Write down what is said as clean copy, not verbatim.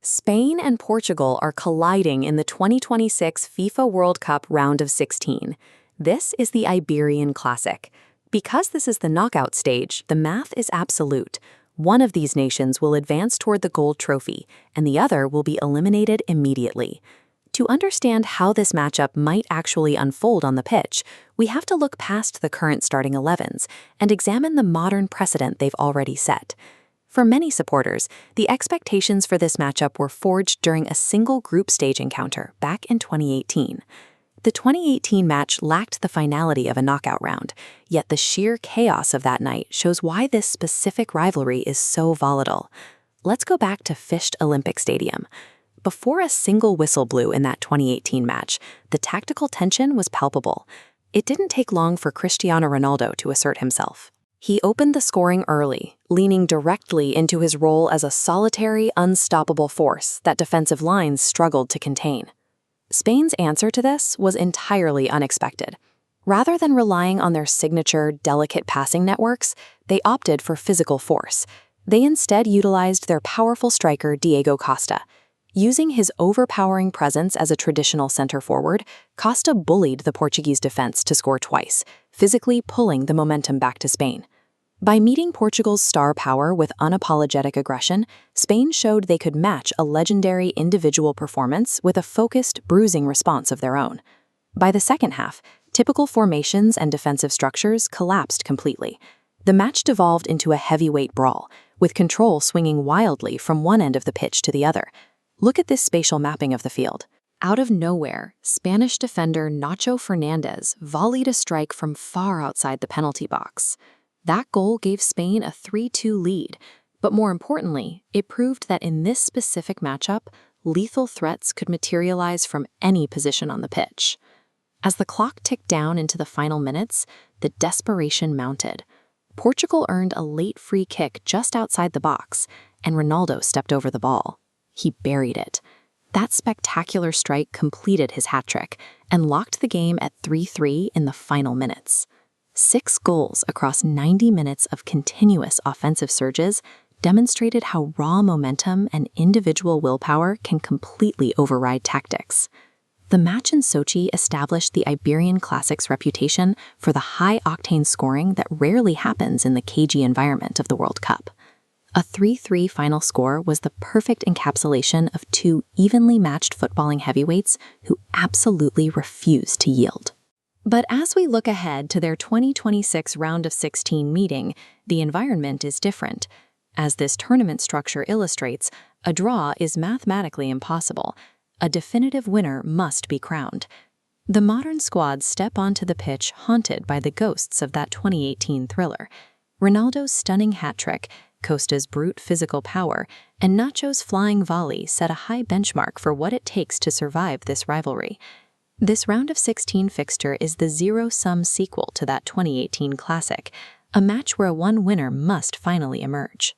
Spain and Portugal are colliding in the 2026 FIFA World Cup round of 16. This is the Iberian Classic. Because this is the knockout stage, the math is absolute. One of these nations will advance toward the gold trophy, and the other will be eliminated immediately. To understand how this matchup might actually unfold on the pitch, we have to look past the current starting 11s and examine the modern precedent they've already set. For many supporters, the expectations for this matchup were forged during a single group stage encounter back in 2018. The 2018 match lacked the finality of a knockout round, yet the sheer chaos of that night shows why this specific rivalry is so volatile. Let's go back to Fished Olympic Stadium. Before a single whistle blew in that 2018 match, the tactical tension was palpable. It didn't take long for Cristiano Ronaldo to assert himself. He opened the scoring early, leaning directly into his role as a solitary, unstoppable force that defensive lines struggled to contain. Spain's answer to this was entirely unexpected. Rather than relying on their signature, delicate passing networks, they opted for physical force. They instead utilized their powerful striker Diego Costa. Using his overpowering presence as a traditional center forward, Costa bullied the Portuguese defense to score twice, physically pulling the momentum back to Spain. By meeting Portugal's star power with unapologetic aggression, Spain showed they could match a legendary individual performance with a focused, bruising response of their own. By the second half, typical formations and defensive structures collapsed completely. The match devolved into a heavyweight brawl, with control swinging wildly from one end of the pitch to the other. Look at this spatial mapping of the field. Out of nowhere, Spanish defender Nacho Fernandez volleyed a strike from far outside the penalty box. That goal gave Spain a 3-2 lead, but more importantly, it proved that in this specific matchup, lethal threats could materialize from any position on the pitch. As the clock ticked down into the final minutes, the desperation mounted. Portugal earned a late free kick just outside the box, and Ronaldo stepped over the ball. He buried it. That spectacular strike completed his hat-trick and locked the game at 3-3 in the final minutes. 6 goals across 90 minutes of continuous offensive surges demonstrated how raw momentum and individual willpower can completely override tactics. The match in Sochi established the Iberian Classic's reputation for the high-octane scoring that rarely happens in the cagey environment of the World Cup. A 3-3 final score was the perfect encapsulation of two evenly matched footballing heavyweights who absolutely refused to yield. But as we look ahead to their 2026 round of 16 meeting, the environment is different. As this tournament structure illustrates, a draw is mathematically impossible. A definitive winner must be crowned. The modern squads step onto the pitch haunted by the ghosts of that 2018 thriller. Ronaldo's stunning hat-trick, Costa's brute physical power, and Nacho's flying volley set a high benchmark for what it takes to survive this rivalry. This round of 16 fixture is the zero-sum sequel to that 2018 classic, a match where one winner must finally emerge.